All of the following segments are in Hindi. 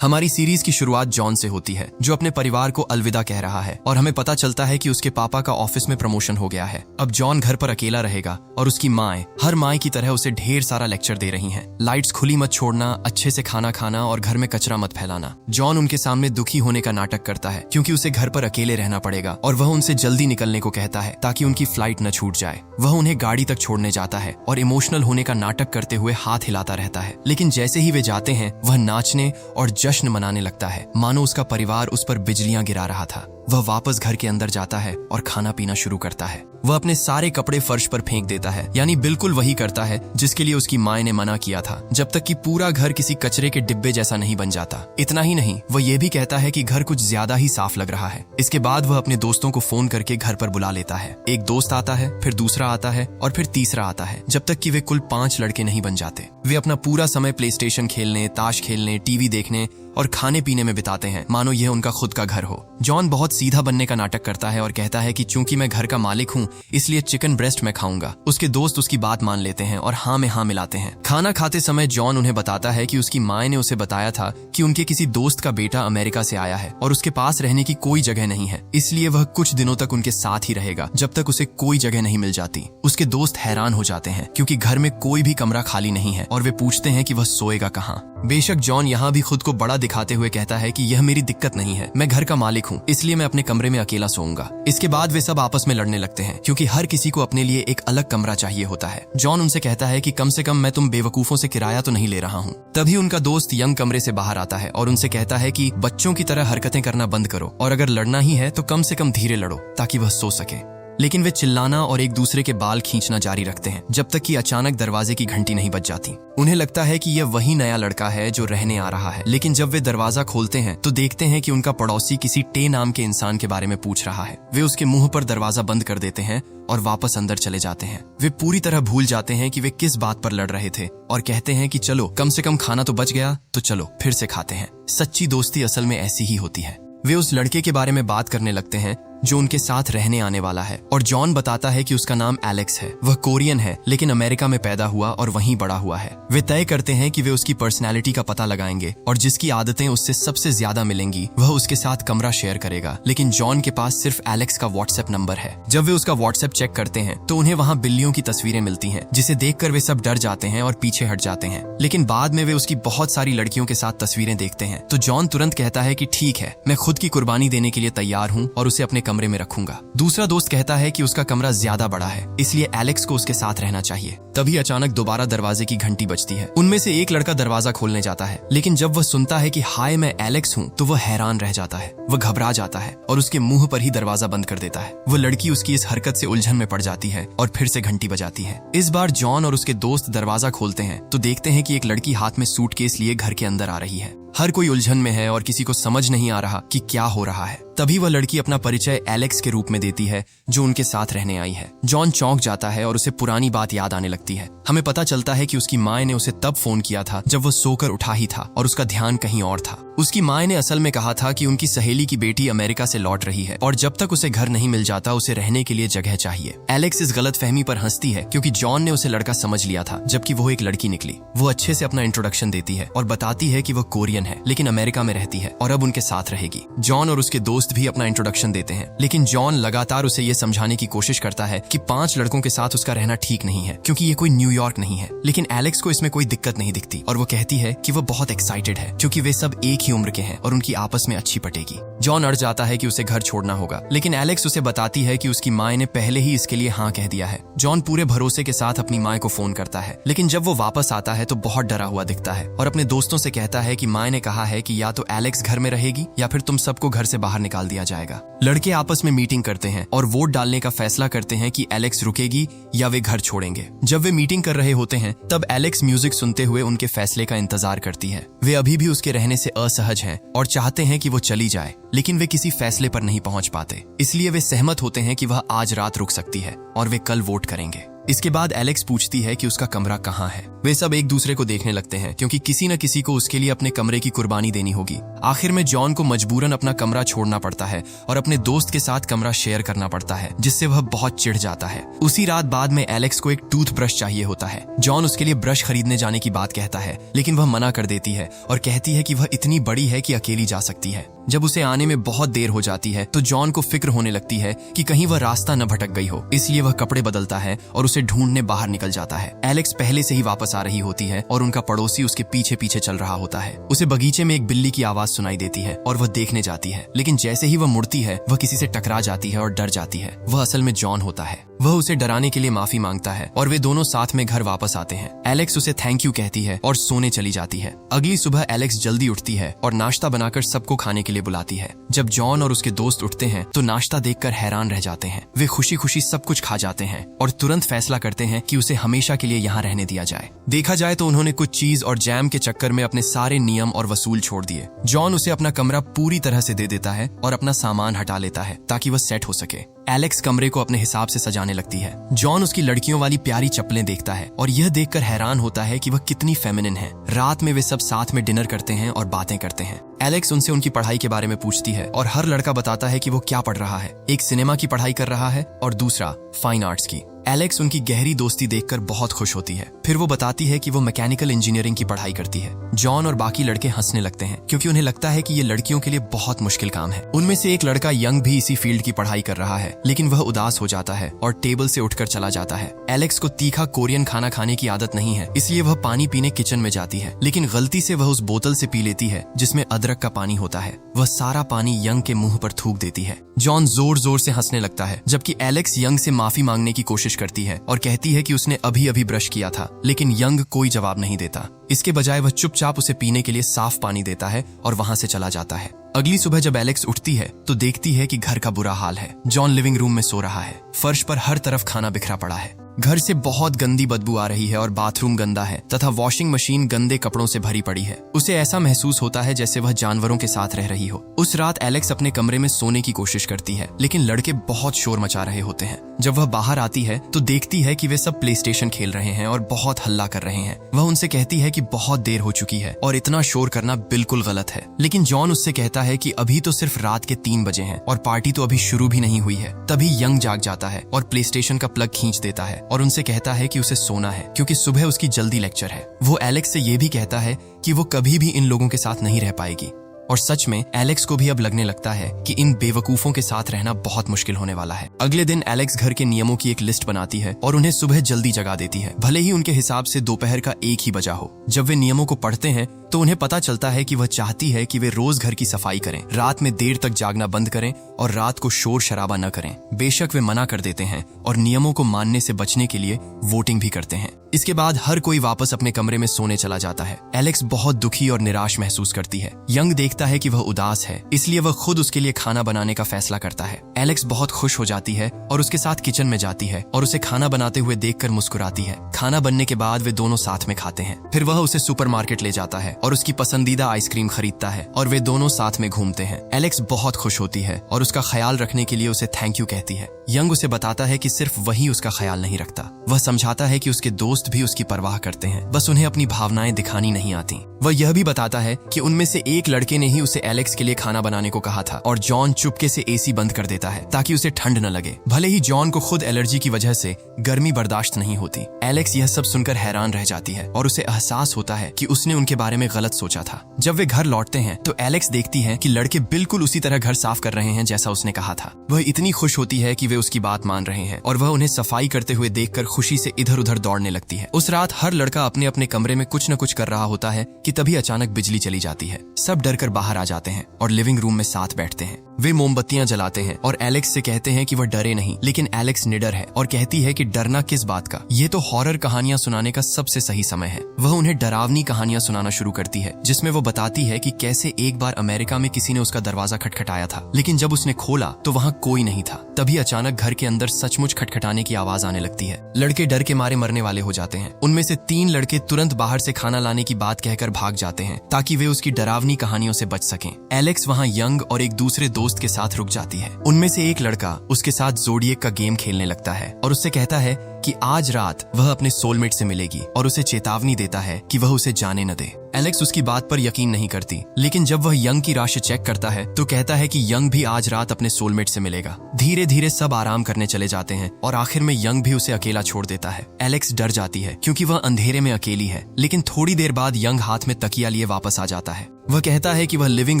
हमारी सीरीज की शुरुआत जॉन से होती है, जो अपने परिवार को अलविदा कह रहा है और हमें पता चलता है कि उसके पापा का ऑफिस में प्रमोशन हो गया है। अब जॉन घर पर अकेला रहेगा और उसकी माएं हर माँ की तरह उसे ढेर सारा लेक्चर दे रही हैं। लाइट्स खुली मत छोड़ना, अच्छे से खाना खाना और घर में कचरा मत फैलाना। जॉन उनके सामने दुखी होने का नाटक करता है क्योंकि उसे घर पर अकेले रहना पड़ेगा और वह उनसे जल्दी निकलने को कहता है ताकि उनकी फ्लाइट न छूट जाए। वह उन्हें गाड़ी तक छोड़ने जाता है और इमोशनल होने का नाटक करते हुए हाथ हिलाता रहता है, लेकिन जैसे ही वे जाते हैं वह नाचने और जश्न मनाने लगता है, मानो उसका परिवार उस पर बिजलियां गिरा रहा था। वह वापस घर के अंदर जाता है और खाना पीना शुरू करता है। वह अपने सारे कपड़े फर्श पर फेंक देता है, यानी बिल्कुल वही करता है जिसके लिए उसकी माँ ने मना किया था, जब तक कि पूरा घर किसी कचरे के डिब्बे जैसा नहीं बन जाता। इतना ही नहीं, वह यह भी कहता है कि घर कुछ ज्यादा ही साफ लग रहा है। इसके बाद वह अपने दोस्तों को फोन करके घर पर बुला लेता है। एक दोस्त आता है, फिर दूसरा आता है और फिर तीसरा आता है, जब तक कि वे कुल 5 लड़के नहीं बन जाते। वे अपना पूरा समय प्ले स्टेशन खेलने, ताश खेलने, टीवी देखने और खाने पीने में बिताते हैं, मानो यह उनका खुद का घर हो। जॉन बहुत सीधा बनने का नाटक करता है और कहता है कि चूंकि मैं घर का मालिक हूँ इसलिए चिकन ब्रेस्ट मैं खाऊंगा। उसके दोस्त उसकी बात मान लेते हैं और हाँ में हाँ मिलाते हैं। खाना खाते समय जॉन उन्हें बताता है कि उसकी माँ ने उसे बताया था कि उनके किसी दोस्त का बेटा अमेरिका से आया है और उसके पास रहने की कोई जगह नहीं है, इसलिए वह कुछ दिनों तक उनके साथ ही रहेगा जब तक उसे कोई जगह नहीं मिल जाती। उसके दोस्त हैरान हो जाते हैं क्योंकि घर में कोई भी कमरा खाली नहीं है और वे पूछते हैं कि वह सोएगा कहाँ। बेशक जॉन यहाँ भी खुद को बड़ा दिखाते हुए कहता है कि यह मेरी दिक्कत नहीं है, मैं घर का मालिक हूँ, इसलिए मैं अपने कमरे में अकेला सोऊंगा। इसके बाद वे सब आपस में लड़ने लगते हैं क्योंकि हर किसी को अपने लिए एक अलग कमरा चाहिए होता है। जॉन उनसे कहता है कि कम से कम मैं तुम बेवकूफों से किराया तो नहीं ले रहा हूँ। तभी उनका दोस्त यंग कमरे से बाहर आता है और उनसे कहता है कि बच्चों की तरह हरकतें करना बंद करो और अगर लड़ना ही है तो कम से कम धीरे लड़ो ताकि वह सो सके। लेकिन वे चिल्लाना और एक दूसरे के बाल खींचना जारी रखते हैं जब तक कि अचानक दरवाजे की घंटी नहीं बज जाती। उन्हें लगता है कि यह वही नया लड़का है जो रहने आ रहा है, लेकिन जब वे दरवाजा खोलते हैं तो देखते हैं कि उनका पड़ोसी किसी टे नाम के इंसान के बारे में पूछ रहा है। वे उसके मुंह पर दरवाजा बंद कर देते हैं और वापस अंदर चले जाते हैं। वे पूरी तरह भूल जाते हैं कि वे किस बात पर लड़ रहे थे और कहते हैं कि चलो कम से कम खाना तो बच गया, तो चलो फिर से खाते हैं। सच्ची दोस्ती असल में ऐसी ही होती है। वे उस लड़के के बारे में बात करने लगते हैं जो उनके साथ रहने आने वाला है और जॉन बताता है कि उसका नाम एलेक्स है। वह कोरियन है लेकिन अमेरिका में पैदा हुआ और वहीं बड़ा हुआ है। वे तय करते हैं कि वे उसकी पर्सनैलिटी का पता लगाएंगे और जिसकी आदतें उससे सबसे ज्यादा मिलेंगी वह उसके साथ कमरा शेयर करेगा। लेकिन जॉन के पास सिर्फ एलेक्स का व्हाट्सएप नंबर है। जब वे उसका व्हाट्सएप चेक करते हैं तो उन्हें वहाँ बिल्लियों की तस्वीरें मिलती हैं, जिसे देखकर वे सब डर जाते हैं और पीछे हट जाते हैं। लेकिन बाद में वे उसकी बहुत सारी लड़कियों के साथ तस्वीरें देखते हैं तो जॉन तुरंत कहता है कि ठीक है, मैं खुद की कुर्बानी देने के लिए तैयार हूँ और उसे अपने कमरे में रखूंगा। दूसरा दोस्त कहता है कि उसका कमरा ज्यादा बड़ा है, इसलिए एलेक्स को उसके साथ रहना चाहिए। तभी अचानक दोबारा दरवाजे की घंटी बजती है। उनमें से एक लड़का दरवाजा खोलने जाता है, लेकिन जब वह सुनता है कि हाय मैं एलेक्स हूँ तो वह हैरान रह जाता है। वह घबरा जाता है और उसके मुंह पर ही दरवाजा बंद कर देता है। वह लड़की उसकी इस हरकत से उलझन में पड़ जाती है और फिर से घंटी बजाती है। इस बार जॉन और उसके दोस्त दरवाजा खोलते हैं तो देखते हैं कि एक लड़की हाथ में सूटकेस लिए घर के अंदर आ रही है। हर कोई उलझन में है और किसी को समझ नहीं आ रहा कि क्या हो रहा है। तभी वह लड़की अपना परिचय एलेक्स के रूप में देती है जो उनके साथ रहने आई है। जॉन चौंक जाता है और उसे पुरानी बात याद आने लगती है। हमें पता चलता है कि उसकी माँ ने उसे तब फोन किया था जब वह सोकर उठा ही था और उसका ध्यान कहीं और था। उसकी माँ ने असल में कहा था कि उनकी सहेली की बेटी अमेरिका से लौट रही है और जब तक उसे घर नहीं मिल जाता उसे रहने के लिए जगह चाहिए। एलेक्स इस गलतफहमी पर हंसती है क्योंकि जॉन ने उसे लड़का समझ लिया था, जबकि वो एक लड़की निकली। वो अच्छे से अपना इंट्रोडक्शन देती है और बताती है कि वह कोरियन है लेकिन अमेरिका में रहती है और अब उनके साथ रहेगी। जॉन और उसके दोस्त भी अपना इंट्रोडक्शन देते हैं, लेकिन जॉन लगातार उसे ये समझाने की कोशिश करता है कि 5 लड़कों के साथ उसका रहना ठीक नहीं है क्योंकि ये कोई न्यूयॉर्क नहीं है। लेकिन एलेक्स को इसमें कोई दिक्कत नहीं दिखती और वो कहती है कि वो बहुत एक्साइटेड है क्योंकि वे सब एक ही उम्र के हैं और उनकी आपस में अच्छी पटेगी। जॉन अड़ जाता है कि उसे घर छोड़ना होगा, लेकिन एलेक्स उसे बताती है कि उसकी माँ ने पहले ही इसके लिए हाँ कह दिया है। जॉन पूरे भरोसे के साथ अपनी माँ को फोन करता है, लेकिन जब वो वापस आता है तो बहुत डरा हुआ दिखता है और अपने दोस्तों से कहता है कि माँ ने कहा है कि या तो एलेक्स घर में रहेगी या फिर तुम सबको घर से बाहर निकाल दिया जाएगा। लड़के आपस में मीटिंग करते हैं और वोट डालने का फैसला करते हैं कि एलेक्स रुकेगी या वे घर छोड़ेंगे। जब वे मीटिंग कर रहे होते हैं तब एलेक्स म्यूजिक सुनते हुए उनके फैसले का इंतजार करती है। वे अभी भी उसके रहने से असहज हैं और चाहते हैं कि वो चली जाए, लेकिन वे किसी फैसले पर नहीं पहुंच पाते। इसलिए वे सहमत होते हैं कि वह आज रात रुक सकती है और वे कल वोट करेंगे। इसके बाद एलेक्स पूछती है कि उसका कमरा कहाँ है। वे सब एक दूसरे को देखने लगते हैं क्योंकि किसी न किसी को उसके लिए अपने कमरे की कुर्बानी देनी होगी। आखिर में जॉन को मजबूरन अपना कमरा छोड़ना पड़ता है और अपने दोस्त के साथ कमरा शेयर करना पड़ता है, जिससे वह बहुत चिढ़ जाता है। उसी रात बाद में एलेक्स को एक टूथब्रश चाहिए होता है। जॉन उसके लिए ब्रश खरीदने जाने की बात कहता है, लेकिन वह मना कर देती है और कहती है कि वह इतनी बड़ी है कि अकेली जा सकती है। जब उसे आने में बहुत देर हो जाती है तो जॉन को फिक्र होने लगती है कि कहीं वह रास्ता न भटक गई हो, इसलिए वह कपड़े बदलता है और उसे ढूंढने बाहर निकल जाता है। एलेक्स पहले से ही वापस आ रही होती है और उनका पड़ोसी उसके पीछे पीछे चल रहा होता है। उसे बगीचे में एक बिल्ली की आवाज सुनाई देती है और वह देखने जाती है, लेकिन जैसे ही वह मुड़ती है वह किसी से टकरा जाती है और डर जाती है। वह असल में जॉन होता है। वह उसे डराने के लिए माफी मांगता है और वे दोनों साथ में घर वापस आते हैं। एलेक्स उसे थैंक यू कहती है और सोने चली जाती है। अगली सुबह एलेक्स जल्दी उठती है और नाश्ता बनाकर सबको खाने के लिए बुलाती है। जब जॉन और उसके दोस्त उठते हैं तो नाश्ता देखकर हैरान रह जाते हैं। वे खुशी खुशी सब कुछ खा जाते हैं और तुरंत फैसला करते हैं कि उसे हमेशा के लिए यहाँ रहने दिया जाए। देखा जाए तो उन्होंने कुछ चीज और जैम के चक्कर में अपने सारे नियम और वसूल छोड़ दिए। जॉन उसे अपना कमरा पूरी तरह से दे देता है और अपना सामान हटा लेता है ताकि वह सेट हो सके। एलेक्स कमरे को अपने हिसाब से सजाने लगती है। जॉन उसकी लड़कियों वाली प्यारी चप्पलें देखता है और यह देखकर हैरान होता है कि वह कितनी फेमिनिन है। रात में वे सब साथ में डिनर करते हैं और बातें करते हैं। एलेक्स उनसे उनकी पढ़ाई के बारे में पूछती है और हर लड़का बताता है कि वो क्या पढ़ रहा है। एक सिनेमा की पढ़ाई कर रहा है और दूसरा फाइन आर्ट्स की। एलेक्स उनकी गहरी दोस्ती देखकर बहुत खुश होती है। फिर वो बताती है कि वो मैकेनिकल इंजीनियरिंग की पढ़ाई करती है। जॉन और बाकी लड़के हंसने लगते हैं क्योंकि उन्हें लगता है कि ये लड़कियों के लिए बहुत मुश्किल काम है। उनमें से एक लड़का यंग भी इसी फील्ड की पढ़ाई कर रहा है, लेकिन वह उदास हो जाता है और टेबल से उठकर चला जाता है। एलेक्स को तीखा कोरियन खाना खाने की आदत नहीं है, इसलिए वह पानी पीने किचन में जाती है, लेकिन गलती से वह उस बोतल से पी लेती है जिसमें अदरक का पानी होता है। वह सारा पानी यंग के मुंह पर थूक देती है। जॉन जोर जोर से हंसने लगता है, जबकि एलेक्स यंग से माफी मांगने की कोशिश करती है और कहती है कि उसने अभी अभी ब्रश किया था, लेकिन यंग कोई जवाब नहीं देता। इसके बजाय वह चुपचाप उसे पीने के लिए साफ पानी देता है और वहां से चला जाता है। अगली सुबह जब एलेक्स उठती है तो देखती है कि घर का बुरा हाल है। जॉन लिविंग रूम में सो रहा है। फर्श पर हर तरफ खाना बिखरा पड़ा है। घर से बहुत गंदी बदबू आ रही है और बाथरूम गंदा है तथा वॉशिंग मशीन गंदे कपड़ों से भरी पड़ी है। उसे ऐसा महसूस होता है जैसे वह जानवरों के साथ रह रही हो। उस रात एलेक्स अपने कमरे में सोने की कोशिश करती है, लेकिन लड़के बहुत शोर मचा रहे होते हैं। जब वह बाहर आती है तो देखती है कि वे सब प्ले स्टेशन खेल रहे हैं और बहुत हल्ला कर रहे हैं। वह उनसे कहती है कि बहुत देर हो चुकी है और इतना शोर करना बिल्कुल गलत है, लेकिन जॉन उससे कहता है कि अभी तो सिर्फ रात के 3 बजे हैं और पार्टी तो अभी शुरू भी नहीं हुई है। तभी यंग जाग जाता है और प्ले स्टेशन का प्लग खींच देता है और उनसे कहता है कि उसे सोना है क्योंकि सुबह उसकी जल्दी लेक्चर है। वो एलेक्स से ये भी कहता है कि वो कभी भी इन लोगों के साथ नहीं रह पाएगी। और सच में एलेक्स को भी अब लगने लगता है कि इन बेवकूफों के साथ रहना बहुत मुश्किल होने वाला है। अगले दिन एलेक्स घर के नियमों की एक लिस्ट बनाती है और उन्हें सुबह जल्दी जगा देती है, भले ही उनके हिसाब से दोपहर का 1 ही बजा हो। जब वे नियमों को पढ़ते हैं तो उन्हें पता चलता है कि वह चाहती है कि वे रोज घर की सफाई करें, रात में देर तक जागना बंद करें और रात को शोर शराबा न करें। बेशक वे मना कर देते हैं और नियमों को मानने से बचने के लिए वोटिंग भी करते हैं। इसके बाद हर कोई वापस अपने कमरे में सोने चला जाता है। एलेक्स बहुत दुखी और निराश महसूस करती है। यंग देखता है कि वह उदास है, इसलिए वह खुद उसके लिए खाना बनाने का फैसला करता है। एलेक्स बहुत खुश हो जाती है और उसके साथ किचन में जाती है और उसे खाना बनाते हुए देखकर मुस्कुराती है। खाना बनने के बाद वे दोनों साथ में खाते हैं। फिर वह उसे सुपरमार्केट ले जाता है और उसकी पसंदीदा आइसक्रीम खरीदता है और वे दोनों साथ में घूमते हैं। एलेक्स बहुत खुश होती है और उसका ख्याल रखने के लिए उसे थैंक यू कहती है। यंग उसे बताता है कि सिर्फ वही उसका ख्याल नहीं रखता। वह समझाता है कि उसके दोस्त भी उसकी परवाह करते हैं, बस उन्हें अपनी भावनाएं दिखानी नहीं आती। वह यह भी बताता है कि उनमें से एक लड़के ने ही उसे एलेक्स के लिए खाना बनाने को कहा था और जॉन चुपके से एसी बंद कर देता है ताकि उसे ठंड न लगे। भले ही जॉन को खुद एलर्जी की वजह से गर्मी बर्दाश्त नहीं होती। एलेक्स यह सब सुनकर हैरान रह जाती है और उसे एहसास होता है कि उसने उनके बारे में गलत सोचा था। जब वे घर लौटते हैं तो एलेक्स देखती है कि लड़के बिल्कुल उसी तरह घर साफ कर रहे हैं जैसा उसने कहा था। वह इतनी खुश होती है कि वे उसकी बात मान रहे हैं और वह उन्हें सफाई करते हुए देखकर खुशी से इधर उधर दौड़ने लगती है। उस रात हर लड़का अपने अपने कमरे में कुछ न कुछ कर रहा होता है कि तभी अचानक बिजली चली जाती है। सब डरकर बाहर आ जाते हैं और लिविंग रूम में साथ बैठते हैं। वे मोमबत्तियां जलाते हैं और एलेक्स से कहते हैं कि वह डरे नहीं, लेकिन एलेक्स निडर है और कहती है कि डरना किस बात का, ये तो हॉरर कहानियां सुनाने का सबसे सही समय है। वह उन्हें डरावनी कहानियां सुनाना शुरू करती है जिसमें वो बताती है कि कैसे एक बार अमेरिका में किसी ने उसका दरवाजा खटखटाया था, लेकिन जब उसने खोला तो वहाँ कोई नहीं था। तभी अचानक घर के अंदर सचमुच खटखटाने की आवाज आने लगती है। लड़के डर के मारे मरने वाले हो जाते हैं। उनमें से 3 लड़के तुरंत बाहर से खाना लाने की बात कहकर भाग जाते हैं ताकि वे उसकी डरावनी कहानियों से बच सकें। एलेक्स वहाँ यंग और एक दूसरे दोस्त के साथ रुक जाती है। उनमें से एक लड़का उसके साथ ज़ोडिएक का गेम खेलने लगता है और उससे कहता है कि आज रात वह अपने सोलमेट से मिलेगी और उसे चेतावनी देता है कि वह उसे जाने न दे। एलेक्स उसकी बात पर यकीन नहीं करती, लेकिन जब वह यंग की राशि चेक करता है तो कहता है कि यंग भी आज रात अपने सोलमेट से मिलेगा। धीरे धीरे सब आराम करने चले जाते हैं और आखिर में यंग भी उसे अकेला छोड़ देता है। एलेक्स डर जाती है क्योंकि वह अंधेरे में अकेली है, लेकिन थोड़ी देर बाद यंग हाथ में तकिया लिए वापस आ जाता है। वह कहता है कि वह लिविंग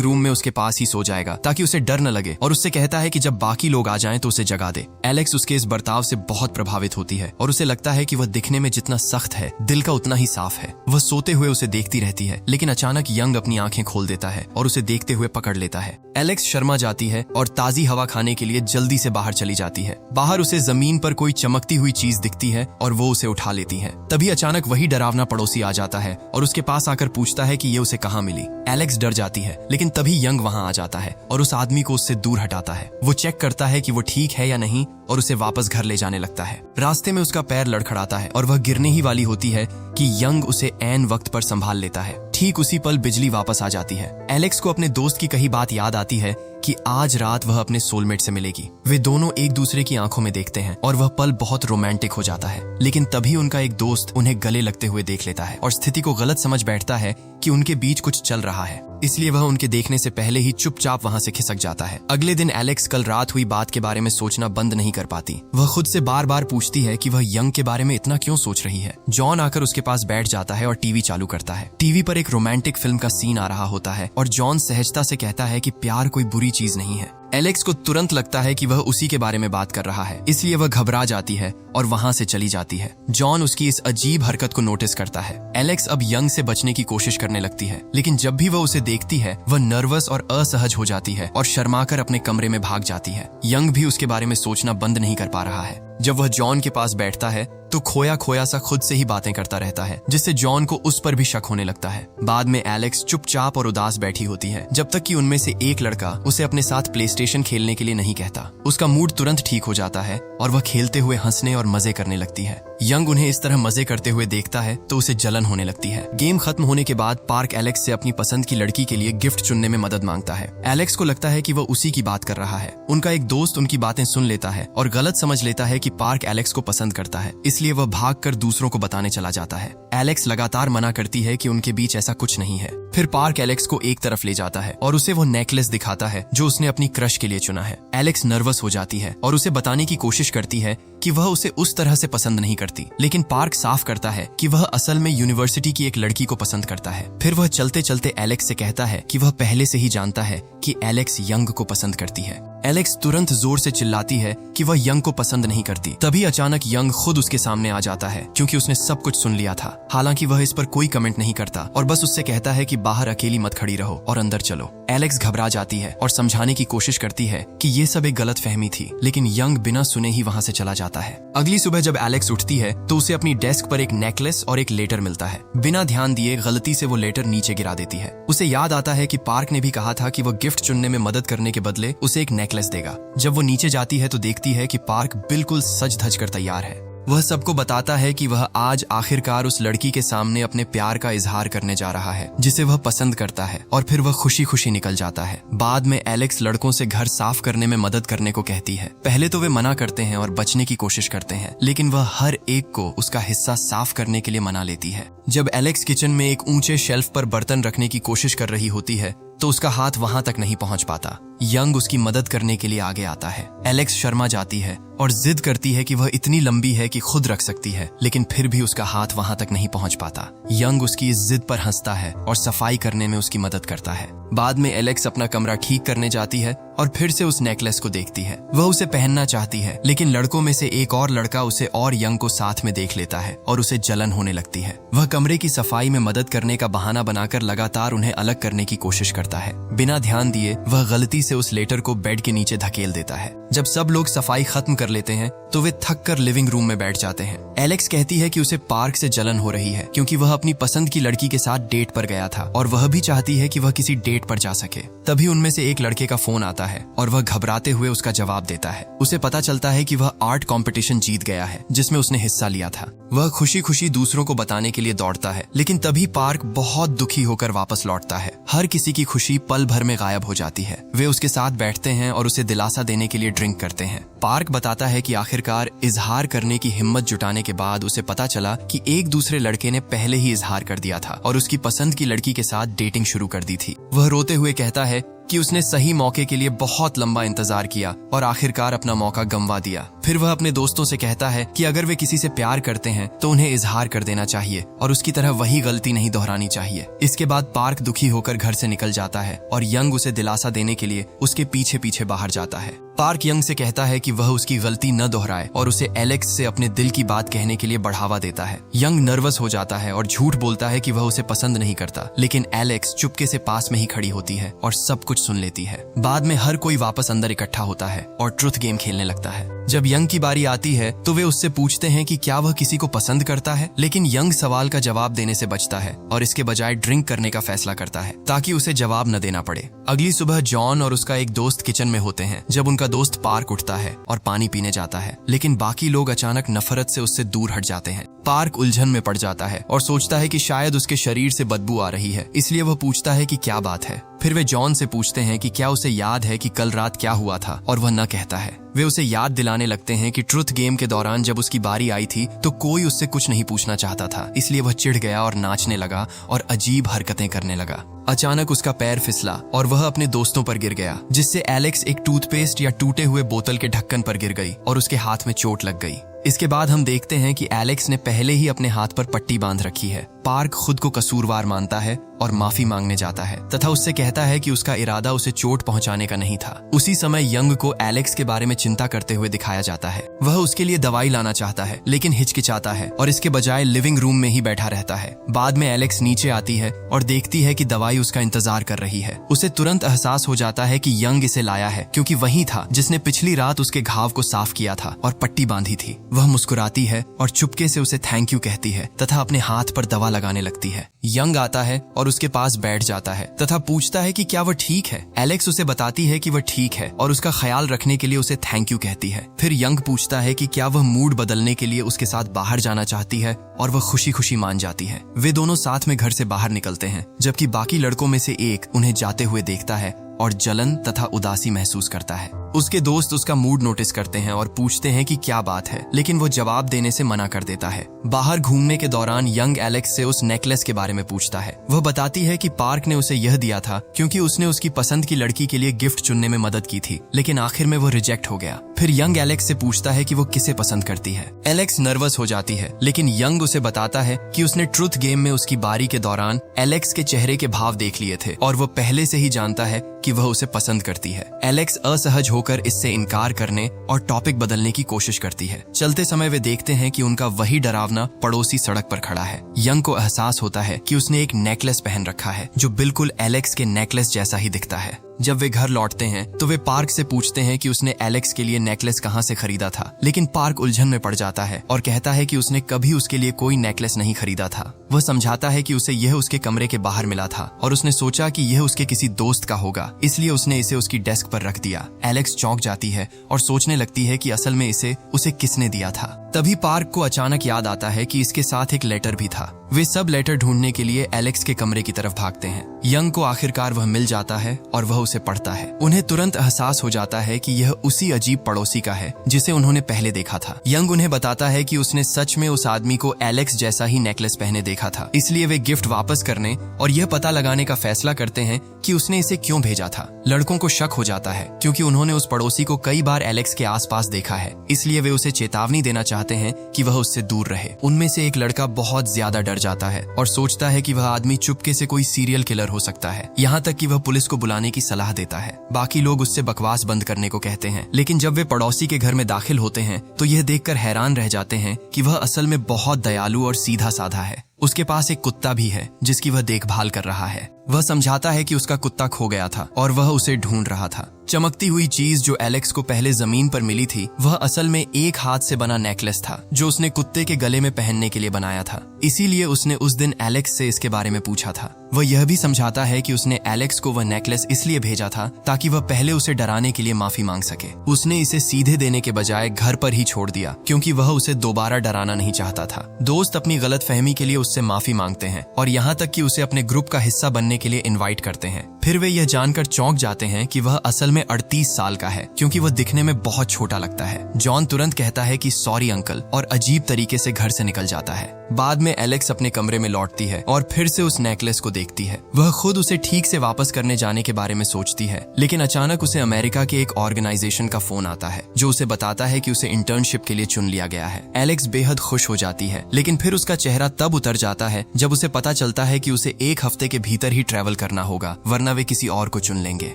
रूम में उसके पास ही सो जाएगा ताकि उसे डर न लगे, और उससे कहता है कि जब बाकी लोग आ जाएं तो उसे जगा दे। एलेक्स उसके इस बर्ताव से बहुत प्रभावित होती है और उसे लगता है कि वह दिखने में जितना सख्त है, दिल का उतना ही साफ है। वह सोते हुए उसे देखती रहती है, लेकिन अचानक यंग अपनी आंखें खोल देता है और उसे देखते हुए पकड़ लेता है। एलेक्स शर्मा जाती है और ताजी हवा खाने के लिए जल्दी से बाहर चली जाती है। बाहर उसे जमीन पर कोई चमकती हुई चीज दिखती है और वो उसे उठा लेती है। तभी अचानक वही डरावना पड़ोसी आ जाता है और उसके पास आकर पूछता है कि ये उसे कहाँ मिली। एलेक्स डर जाती है, लेकिन तभी यंग वहां आ जाता है और उस आदमी को उससे दूर हटाता है। वो चेक करता है कि वो ठीक है या नहीं और उसे वापस घर ले जाने लगता है। रास्ते में उसका पैर लड़खड़ाता है और वह गिरने ही वाली होती है कि यंग उसे ऐन वक्त पर संभाल लेता है। ठीक उसी पल बिजली वापस आ जाती है। एलेक्स को अपने दोस्त की कही बात याद आती है कि आज रात वह अपने सोलमेट से मिलेगी। वे दोनों एक दूसरे की आंखों में देखते हैं और वह पल बहुत रोमांटिक हो जाता है, लेकिन तभी उनका एक दोस्त उन्हें गले लगते हुए देख लेता है और स्थिति को गलत समझ बैठता है कि उनके बीच कुछ चल रहा है। इसलिए वह उनके देखने से पहले ही चुपचाप वहां से खिसक जाता है। अगले दिन एलेक्स कल रात हुई बात के बारे में सोचना बंद नहीं कर पाती। वह खुद से बार बार पूछती है कि वह यंग के बारे में इतना क्यों सोच रही है। जॉन आकर उसके पास बैठ जाता है और टीवी चालू करता है। टीवी पर एक रोमांटिक फिल्म का सीन आ रहा होता है और जॉन सहजता से कहता है कि प्यार कोई बुरी चीज नहीं है। एलेक्स को तुरंत लगता है कि वह उसी के बारे में बात कर रहा है, इसलिए वह घबरा जाती है और वहां से चली जाती है। जॉन उसकी इस अजीब हरकत को नोटिस करता है। एलेक्स अब यंग से बचने की कोशिश करने लगती है, लेकिन जब भी वह उसे देखती है वह नर्वस और असहज हो जाती है और शर्माकर अपने कमरे में भाग जाती है। यंग भी उसके बारे में सोचना बंद नहीं कर पा रहा है। जब वह जॉन के पास बैठता है तो खोया खोया सा खुद से ही बातें करता रहता है, जिससे जॉन को उस पर भी शक होने लगता है। बाद में एलेक्स चुपचाप और उदास बैठी होती है जब तक कि उनमें से एक लड़का उसे अपने साथ प्लेस्टेशन खेलने के लिए नहीं कहता। उसका मूड तुरंत ठीक हो जाता है और वह खेलते हुए हंसने और मजे करने लगती है। यंग उन्हें इस तरह मजे करते हुए देखता है तो उसे जलन होने लगती है। गेम खत्म होने के बाद पार्क एलेक्स से अपनी पसंद की लड़की के लिए गिफ्ट चुनने में मदद मांगता है। एलेक्स को लगता है कि वह उसी की बात कर रहा है। उनका एक दोस्त उनकी बातें सुन लेता है और गलत समझ लेता है कि पार्क एलेक्स को पसंद करता है, इसलिए वह भागकर दूसरों को बताने चला जाता है। एलेक्स लगातार मना करती है कि उनके बीच ऐसा कुछ नहीं है। फिर पार्क एलेक्स को एक तरफ ले जाता है और उसे वो नेकलेस दिखाता है जो उसने अपनी क्रश के लिए चुना है। एलेक्स नर्वस हो जाती है और उसे बताने की कोशिश करती है कि वह उसे उस तरह से पसंद नहीं करती, लेकिन पार्क साफ करता है कि वह असल में यूनिवर्सिटी की एक लड़की को पसंद करता है। फिर वह चलते चलते एलेक्स से कहता है कि वह पहले से ही जानता है कि एलेक्स यंग को पसंद करती है। एलेक्स तुरंत जोर से चिल्लाती है कि वह यंग को पसंद नहीं करती। तभी अचानक यंग खुद उसके सामने आ जाता है, क्योंकि उसने सब कुछ सुन लिया था। हालांकि वह इस पर कोई कमेंट नहीं करता और बस उससे कहता है कि बाहर अकेली मत खड़ी रहो और अंदर चलो। एलेक्स घबरा जाती है और समझाने की कोशिश करती है कि ये सब एक गलतफहमी थी, लेकिन यंग बिना सुने ही वहां से चला जाता है। अगली सुबह जब एलेक्स उठती है तो उसे अपनी डेस्क पर एक नेकलेस और एक लेटर मिलता है। बिना ध्यान दिए गलती से वो लेटर नीचे गिरा देती है। उसे याद आता है कि पार्क ने भी कहा था कि वह गिफ्ट चुनने में मदद करने के बदले उसे एक नेकलेस देगा। जब वो नीचे जाती है तो देखती है कि पार्क बिल्कुल सज धज कर तैयार है। वह सबको बताता है कि वह आज आखिरकार उस लड़की के सामने अपने प्यार का इजहार करने जा रहा है जिसे वह पसंद करता है, और फिर वह खुशी खुशी निकल जाता है। बाद में एलेक्स लड़कों से घर साफ करने में मदद करने को कहती है। पहले तो वे मना करते हैं और बचने की कोशिश करते हैं, लेकिन वह हर एक को उसका हिस्सा साफ करने के लिए मना लेती है। जब एलेक्स किचन में एक ऊंचे शेल्फ पर बर्तन रखने की कोशिश कर रही होती है तो उसका हाथ वहां तक नहीं पहुंच पाता। यंग उसकी मदद करने के लिए आगे आता है। एलेक्स शर्मा जाती है और जिद करती है कि वह इतनी लंबी है कि खुद रख सकती है, लेकिन फिर भी उसका हाथ वहां तक नहीं पहुंच पाता। यंग उसकी इस जिद पर हंसता है और सफाई करने में उसकी मदद करता है। बाद में एलेक्स अपना कमरा ठीक करने जाती है और फिर से उस नेकलेस को देखती है। वह उसे पहनना चाहती है, लेकिन लड़कों में से एक और लड़का उसे और यंग को साथ में देख लेता है और उसे जलन होने लगती है। वह कमरे की सफाई में मदद करने का बहाना बनाकर लगातार उन्हें अलग करने की कोशिश करता है। बिना ध्यान दिए वह गलती से उस लेटर को बेड के नीचे धकेल देता है। जब सब लोग सफाई खत्म कर लेते हैं तो वे थक कर लिविंग रूम में बैठ जाते हैं। एलेक्स कहती है कि उसे पार्क से जलन हो रही है क्योंकि वह अपनी पसंद की लड़की के साथ डेट पर गया था और वह भी चाहती है कि वह किसी डेट पर जा सके। तभी उनमें से एक लड़के का फोन आता है है और वह घबराते हुए उसका जवाब देता है। उसे पता चलता है कि वह आर्ट कंपटीशन जीत गया है जिसमें उसने हिस्सा लिया था। वह खुशी खुशी दूसरों को बताने के लिए दौड़ता है, लेकिन तभी पार्क बहुत दुखी होकर वापस लौटता है। हर किसी की खुशी पल भर में गायब हो जाती है। वे उसके साथ बैठते हैं और उसे दिलासा देने के लिए ड्रिंक करते हैं। पार्क बताता है कि आखिरकार इजहार करने की हिम्मत जुटाने के बाद उसे पता चला कि एक दूसरे लड़के ने पहले ही इजहार कर दिया था और उसकी पसंद की लड़की के साथ डेटिंग शुरू कर दी थी। वह रोते हुए कहता है कि उसने सही मौके के लिए बहुत लंबा इंतजार किया और आखिरकार अपना मौका गंवा दिया। फिर वह अपने दोस्तों से कहता है कि अगर वे किसी से प्यार करते हैं तो उन्हें इजहार कर देना चाहिए और उसकी तरह वही गलती नहीं दोहरानी चाहिए। इसके बाद पार्क दुखी होकर घर से निकल जाता है और यंग उसे दिलासा देने के लिए उसके पीछे पीछे बाहर जाता है। पार्क यंग से कहता है कि वह उसकी गलती न दोहराए और उसे एलेक्स से अपने दिल की बात कहने के लिए बढ़ावा देता है। यंग नर्वस हो जाता है और झूठ बोलता है कि वह उसे पसंद नहीं करता, लेकिन एलेक्स चुपके से पास में ही खड़ी होती है और सब कुछ सुन लेती है। बाद में हर कोई वापस अंदर इकट्ठा होता है और ट्रुथ गेम खेलने लगता है। जब यंग की बारी आती है तो वे उससे पूछते हैं कि क्या वह किसी को पसंद करता है, लेकिन यंग सवाल का जवाब देने से बचता है और इसके बजाय ड्रिंक करने का फैसला करता है ताकि उसे जवाब न देना पड़े। अगली सुबह जॉन और उसका एक दोस्त किचन में होते हैं जब उनका दोस्त पार्क उठता है और पानी पीने जाता है, लेकिन बाकी लोग अचानक नफरत से उससे दूर हट जाते हैं। पार्क उलझन में पड़ जाता है और सोचता है कि शायद उसके शरीर से बदबू आ रही है, इसलिए वह पूछता है कि क्या बात है। फिर वे जॉन से पूछते हैं कि क्या उसे याद है कि कल रात क्या हुआ था, और वह न कहता है। वे उसे याद दिलाने लगते हैं कि ट्रुथ गेम के दौरान जब उसकी बारी आई थी तो कोई उससे कुछ नहीं पूछना चाहता था, इसलिए वह चिढ़ गया और नाचने लगा और अजीब हरकतें करने लगा। अचानक उसका पैर फिसला और वह अपने दोस्तों पर गिर गया, जिससे एलेक्स एक टूथपेस्ट या टूटे हुए बोतल के ढक्कन पर गिर गई और उसके हाथ में चोट लग गई। इसके बाद हम देखते हैं कि एलेक्स ने पहले ही अपने हाथ पर पट्टी बांध रखी है। पार्क खुद को कसूरवार मानता है और माफी मांगने जाता है तथा उससे कहता है कि उसका इरादा उसे चोट पहुंचाने का नहीं था। उसी समय यंग को एलेक्स के बारे में चिंता करते हुए दिखाया जाता है। वह उसके लिए दवाई लाना चाहता है, लेकिन हिचकिचाता है और इसके बजाय लिविंग रूम में ही बैठा रहता है। बाद में एलेक्स नीचे आती है और देखती है कि दवाई उसका इंतजार कर रही है। उसे तुरंत एहसास हो जाता है कि यंग इसे लाया है, क्योंकि वही था जिसने पिछली रात उसके घाव को साफ किया था और पट्टी बांधी थी। वह मुस्कुराती है और चुपके से उसे थैंक यू कहती है तथा अपने हाथ पर दवा लगाने लगती है। यंग आता है और उसके पास बैठ जाता है तथा पूछता है कि क्या वह ठीक है। एलेक्स उसे बताती है कि वह ठीक है और उसका ख्याल रखने के लिए उसे थैंक यू कहती है। फिर यंग पूछता है कि क्या वह मूड बदलने के लिए उसके साथ बाहर जाना चाहती है और वह खुशी खुशी मान जाती है। वे दोनों साथ में घर से बाहर निकलते हैं, जबकि बाकी लड़कों में से एक उन्हें जाते हुए देखता है और जलन तथा उदासी महसूस करता है। उसके दोस्त उसका मूड नोटिस करते हैं और पूछते हैं कि क्या बात है, लेकिन वो जवाब देने से मना कर देता है। बाहर घूमने के दौरान यंग एलेक्स से उस नेकलेस के बारे में पूछता है। वह बताती है कि पार्क ने उसे यह दिया था क्योंकि उसने उसकी पसंद की लड़की के लिए गिफ्ट चुनने में मदद की थी, लेकिन आखिर में वो रिजेक्ट हो गया। फिर यंग एलेक्स से पूछता है कि वो किसे पसंद करती है। एलेक्स नर्वस हो जाती है, लेकिन यंग उसे बताता है कि उसने ट्रुथ गेम में उसकी बारी के दौरान एलेक्स के चेहरे के भाव देख लिए थे और वो पहले से ही जानता है कि वह उसे पसंद करती है। एलेक्स असहज होकर इससे इनकार करने और टॉपिक बदलने की कोशिश करती है। चलते समय वे देखते हैं कि उनका वही डरावना पड़ोसी सड़क पर खड़ा है। यंग को एहसास होता है कि उसने एक नेकलेस पहन रखा है जो बिल्कुल एलेक्स के नेकलेस जैसा ही दिखता है। जब वे घर लौटते हैं तो वे पार्क से पूछते हैं कि उसने एलेक्स के लिए नेकलेस कहां से खरीदा था, लेकिन पार्क उलझन में पड़ जाता है और कहता है कि उसने कभी उसके लिए कोई नेकलेस नहीं खरीदा था। वह समझाता है कि उसे यह उसके कमरे के बाहर मिला था और उसने सोचा कि यह उसके किसी दोस्त का होगा, इसलिए उसने इसे उसकी डेस्क पर रख दिया। एलेक्स चौंक जाती है और सोचने लगती है कि असल में इसे उसे किसने दिया था। तभी पार्क को अचानक याद आता है कि इसके साथ एक लेटर भी था। वे सब लेटर ढूंढने के लिए एलेक्स के कमरे की तरफ भागते हैं। यंग को आखिरकार वह मिल जाता है और वह उसे पढ़ता है। उन्हें तुरंत एहसास हो जाता है कि यह उसी अजीब पड़ोसी का है जिसे उन्होंने पहले देखा था। यंग उन्हें बताता है कि उसने सच में उस आदमी को एलेक्स जैसा ही नेकलेस पहने देखा था, इसलिए वे गिफ्ट वापस करने और यह पता लगाने का फैसला करते हैं कि उसने इसे क्यों भेजा था। लड़कों को शक हो जाता है क्योंकि उन्होंने उस पड़ोसी को कई बार एलेक्स के आसपास देखा है, इसलिए वे उसे चेतावनी देना चाहते हैं कि वह उससे दूर रहे। उनमें से एक लड़का बहुत ज्यादा डर जाता है और सोचता है कि वह आदमी चुपके से कोई सीरियल किलर हो सकता है, यहाँ तक कि वह पुलिस को बुलाने की सलाह देता है। बाकी लोग उससे बकवास बंद करने को कहते हैं, लेकिन जब वे पड़ोसी के घर में दाखिल होते हैं तो यह देखकर हैरान रह जाते हैं कि वह असल में बहुत दयालु और सीधा साधा है। उसके पास एक कुत्ता भी है जिसकी वह देखभाल कर रहा है। वह समझाता है कि उसका कुत्ता खो गया था और वह उसे ढूंढ रहा था। चमकती हुई चीज जो एलेक्स को पहले जमीन पर मिली थी वह असल में एक हाथ से बना नेकलेस था जो उसने कुत्ते के गले में पहनने के लिए बनाया था। इसीलिए उसने उस दिन एलेक्स से इसके बारे में पूछा था। वह यह भी समझाता है कि उसने एलेक्स को वह नेकलेस इसलिए भेजा था ताकि वह पहले उसे डराने के लिए माफी मांग सके। उसने इसे सीधे देने के बजाय घर पर ही छोड़ दिया क्योंकि वह उसे दोबारा डराना नहीं चाहता था। दोस्त अपनी गलतफहमी के लिए उससे माफी मांगते हैं और यहाँ तक कि उसे अपने ग्रुप का हिस्सा बनने के लिए इनवाइट करते हैं। फिर वे यह जानकर चौंक जाते हैं कि वह असल में 38 साल का है क्योंकि वह दिखने में बहुत छोटा लगता है। जॉन तुरंत कहता है कि सॉरी अंकल और अजीब तरीके से घर से निकल जाता है। बाद में एलेक्स अपने कमरे में लौटती है और फिर से उस नेकलेस को देखती है। वह खुद उसे ठीक से वापस करने जाने के बारे में सोचती है, लेकिन अचानक उसे अमेरिका के एक ऑर्गेनाइजेशन का फोन आता है जो उसे बताता है कि उसे इंटर्नशिप के लिए चुन लिया गया है। एलेक्स बेहद खुश हो जाती है, लेकिन फिर उसका चेहरा तब उतर जाता है जब उसे पता चलता है कि उसे 1 हफ्ते के भीतर ही ट्रैवल करना होगा, वरना वे किसी और को चुन लेंगे।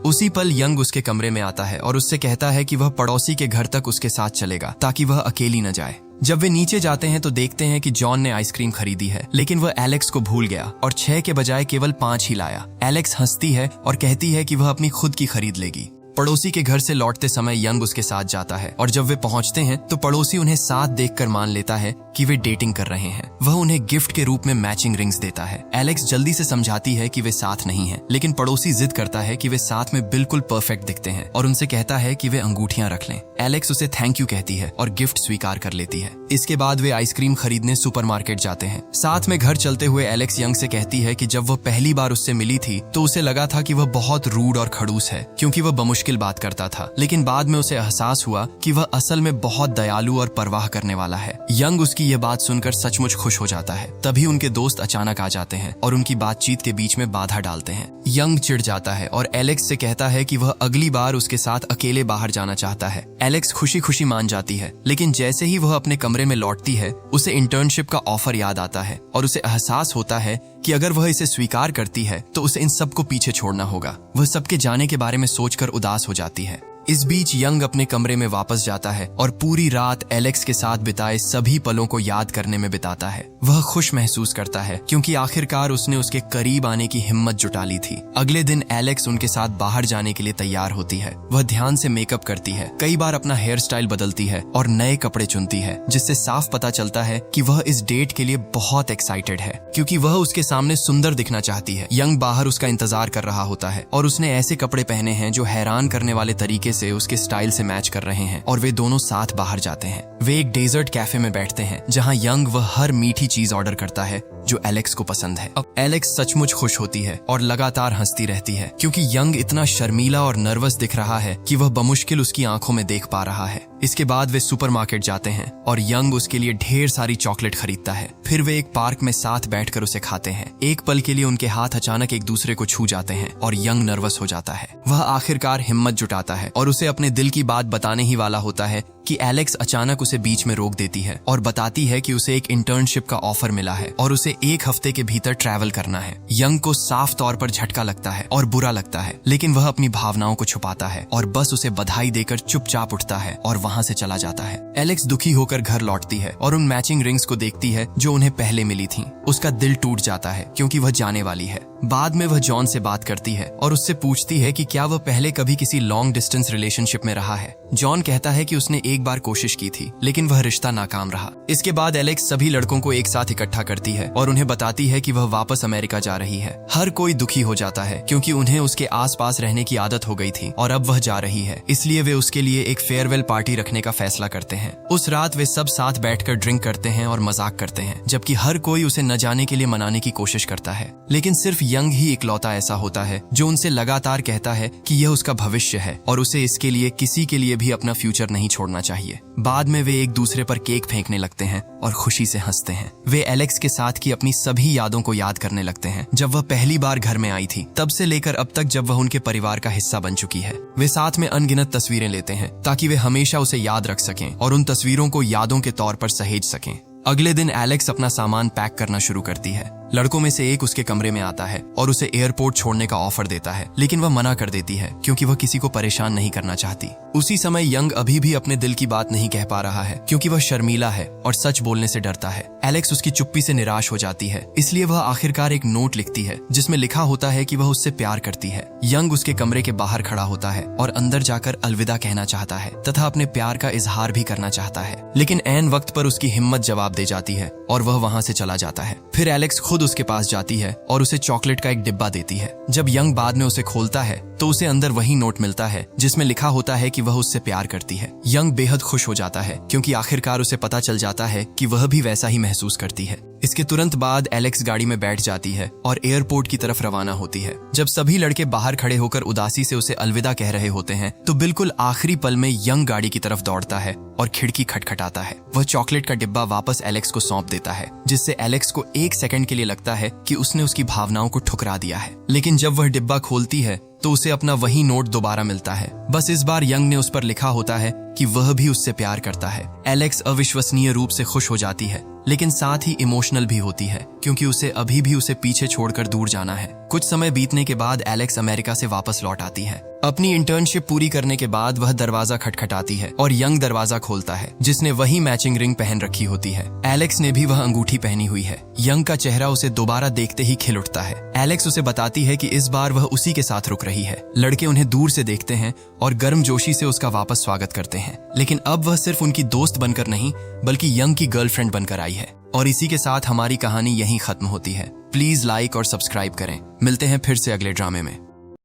उसी पल यंग उसके कमरे में आता है और उससे कहता है कि वह पड़ोसी के घर तक उसके साथ चलेगा ताकि वह अकेली न जाए। जब वे नीचे जाते हैं तो देखते हैं कि जॉन ने आइसक्रीम खरीदी है, लेकिन वह एलेक्स को भूल गया और 6 के बजाय केवल 5 ही लाया। एलेक्स हंसती है और कहती है कि वह अपनी खुद की खरीद लेगी। पड़ोसी के घर से लौटते समय यंग उसके साथ जाता है और जब वे पहुंचते हैं तो पड़ोसी उन्हें साथ देखकर मान लेता है कि वे डेटिंग कर रहे हैं। वह उन्हें गिफ्ट के रूप में मैचिंग रिंग्स देता है। एलेक्स जल्दी से समझाती है कि वे साथ नहीं हैं, लेकिन पड़ोसी जिद करता है कि वे साथ में बिल्कुल परफेक्ट दिखते हैं और उनसे कहता है कि वे अंगूठियां रख लें। एलेक्स उसे थैंक यू कहती है और गिफ्ट स्वीकार कर लेती है। इसके बाद वे आइसक्रीम खरीदने सुपरमार्केट जाते हैं। साथ में घर चलते हुए एलेक्स यंग से कहती है कि जब वह पहली बार उससे मिली थी तो उसे लगा था कि वह बहुत रूड और खड़ूस है क्योंकि वह बमुश्किल बात करता था, लेकिन बाद में उसे एहसास हुआ कि वह असल में बहुत दयालु और परवाह करने वाला है। यंग उसकी यह बात सुनकर सचमुच खुश हो जाता है। तभी उनके दोस्त अचानक आ जाते हैं और उनकी बातचीत के बीच में बाधा डालते हैं। यंग चिढ़ जाता है और एलेक्स से कहता है कि वह अगली बार उसके साथ अकेले बाहर जाना चाहता है। एलेक्स खुशी खुशी मान जाती है, लेकिन जैसे ही वह अपने कमरे में लौटती है उसे इंटर्नशिप का ऑफर याद आता है और उसे एहसास होता है कि अगर वह इसे स्वीकार करती है तो उसे इन सबको पीछे छोड़ना होगा। वह सबके जाने के बारे में सोचकर उदास हो जाती है। इस बीच यंग अपने कमरे में वापस जाता है और पूरी रात एलेक्स के साथ बिताए सभी पलों को याद करने में बिताता है। वह खुश महसूस करता है क्योंकि आखिरकार उसने उसके करीब आने की हिम्मत जुटा ली थी। अगले दिन एलेक्स उनके साथ बाहर जाने के लिए तैयार होती है। वह ध्यान से मेकअप करती है, कई बार अपना हेयर स्टाइल बदलती है और नए कपड़े चुनती है, जिससे साफ पता चलता है कि वह इस डेट के लिए बहुत एक्साइटेड है क्योंकि वह उसके सामने सुंदर दिखना चाहती है। यंग बाहर उसका इंतजार कर रहा होता है और उसने ऐसे कपड़े पहने हैं जो हैरान करने वाले तरीके से उसके स्टाइल से मैच कर रहे हैं और वे दोनों साथ बाहर जाते हैं। वे एक डेजर्ट कैफे में बैठते हैं जहां यंग वह हर मीठी चीज ऑर्डर करता है जो एलेक्स को पसंद है। अब एलेक्स सचमुच खुश होती है और लगातार हंसती रहती है क्योंकि यंग इतना शर्मीला और नर्वस दिख रहा है कि वह बमुश्किल उसकी आंखों में देख पा रहा है। इसके बाद वे सुपरमार्केट जाते हैं और यंग उसके लिए ढेर सारी चॉकलेट खरीदता है। फिर वे एक पार्क में साथ बैठकर उसे खाते हैं। एक पल के लिए उनके हाथ अचानक एक दूसरे को छू जाते हैं और यंग नर्वस हो जाता है। वह आखिरकार हिम्मत जुटाता है और उसे अपने दिल की बात बताने ही वाला होता है कि एलेक्स अचानक उसे बीच में रोक देती है और बताती है कि उसे एक इंटर्नशिप का ऑफर मिला है और उसे 1 हफ्ते के भीतर ट्रैवल करना है। यंग को साफ तौर पर झटका लगता है और बुरा लगता है, लेकिन वह अपनी भावनाओं को छुपाता है और बस उसे बधाई देकर चुपचाप उठता है और वहां से चला जाता है। एलेक्स दुखी होकर घर लौटती है और उन मैचिंग रिंग्स को देखती है जो उन्हें पहले मिली थी। उसका दिल टूट जाता है क्योंकि वह जाने वाली है। बाद में वह जॉन से बात करती है और उससे पूछती है कि क्या वह पहले कभी किसी लॉन्ग डिस्टेंस रिलेशनशिप में रहा है। जॉन कहता है कि उसने एक बार कोशिश की थी, लेकिन वह रिश्ता नाकाम रहा। इसके बाद एलेक्स सभी लड़कों को एक साथ इकट्ठा करती है और उन्हें बताती है कि वह वापस अमेरिका जा रही है। हर कोई दुखी हो जाता है क्योंकि उन्हें उसके आसपास रहने की आदत हो गई थी और अब वह जा रही है, इसलिए वे उसके लिए एक फेयरवेल पार्टी रखने का फैसला करते हैं। उस रात वे सब साथ बैठकर ड्रिंक करते हैं और मजाक करते हैं, जबकि हर कोई उसे न जाने के लिए मनाने की कोशिश करता है। लेकिन सिर्फ यंग ही इकलौता ऐसा होता है जो उनसे लगातार कहता है कि यह उसका भविष्य है और उसे इसके लिए किसी के लिए भी अपना फ्यूचर नहीं छोड़ना चाहिए। बाद में वे एक दूसरे पर केक फेंकने लगते हैं और खुशी से हंसते हैं। वे एलेक्स के साथ की अपनी सभी यादों को याद करने लगते हैं, जब वह पहली बार घर में आई थी, तब से लेकर अब तक जब वह उनके परिवार का हिस्सा बन चुकी है। वे साथ में अनगिनत तस्वीरें लेते हैं ताकि वे हमेशा उसे याद रख सकें और उन तस्वीरों को यादों के तौर पर सहेज सकें। अगले दिन एलेक्स अपना सामान पैक करना शुरू करती है। लड़कों में से एक उसके कमरे में आता है और उसे एयरपोर्ट छोड़ने का ऑफर देता है, लेकिन वह मना कर देती है क्योंकि वह किसी को परेशान नहीं करना चाहती। उसी समय यंग अभी भी अपने दिल की बात नहीं कह पा रहा है क्योंकि वह शर्मीला है और सच बोलने से डरता है। एलेक्स उसकी चुप्पी से निराश हो जाती है, इसलिए वह आखिरकार एक नोट लिखती है जिसमें लिखा होता है कि वह उससे प्यार करती है। यंग उसके कमरे के बाहर खड़ा होता है और अंदर जाकर अलविदा कहना चाहता है तथा अपने प्यार का इजहार भी करना चाहता है, लेकिन ऐन वक्त पर उसकी हिम्मत जवाब दे जाती है और वह वहां से चला जाता है। फिर एलेक्स खुद खुद उसके पास जाती है और उसे चॉकलेट का एक डिब्बा देती है। जब यंग बाद में उसे खोलता है तो उसे अंदर वही नोट मिलता है जिसमें लिखा होता है कि वह उससे प्यार करती है। यंग बेहद खुश हो जाता है क्योंकि आखिरकार उसे पता चल जाता है कि वह भी वैसा ही महसूस करती है। इसके तुरंत बाद एलेक्स गाड़ी में बैठ जाती है और एयरपोर्ट की तरफ रवाना होती है। जब सभी लड़के बाहर खड़े होकर उदासी से उसे अलविदा कह रहे होते हैं तो बिल्कुल आखिरी पल में यंग गाड़ी की तरफ दौड़ता है और खिड़की खटखटाता है। वह चॉकलेट का डिब्बा वापस एलेक्स को सौंप देता है, जिससे एलेक्स को एक सेकंड के लिए लगता है कि उसने उसकी भावनाओं को ठुकरा दिया है। लेकिन जब वह डिब्बा खोलती है तो उसे अपना वही नोट दोबारा मिलता है। बस इस बार यंग ने उस पर लिखा होता है कि वह भी उससे प्यार करता है। एलेक्स अविश्वसनीय रूप से खुश हो जाती है, लेकिन साथ ही इमोशनल भी होती है क्योंकि उसे अभी भी उसे पीछे छोड़कर दूर जाना है। कुछ समय बीतने के बाद एलेक्स अमेरिका से वापस लौट आती है। अपनी इंटर्नशिप पूरी करने के बाद वह दरवाजा खटखटाती है और यंग दरवाजा खोलता है, जिसने वही मैचिंग रिंग पहन रखी होती है। एलेक्स ने भी वह अंगूठी पहनी हुई है। यंग का चेहरा उसे दोबारा देखते ही खिल उठता है। एलेक्स उसे बताती है कि इस बार वह उसी के साथ रुक रही है। लड़के उन्हें दूर से देखते हैं और गर्मजोशी से उसका वापस स्वागत करते हैं, लेकिन अब वह सिर्फ उनकी दोस्त बनकर नहीं बल्कि यंग की गर्लफ्रेंड बनकर आई है। और इसी के साथ हमारी कहानी यहीं खत्म होती है। प्लीज लाइक और सब्सक्राइब करें। मिलते हैं फिर से अगले ड्रामे में।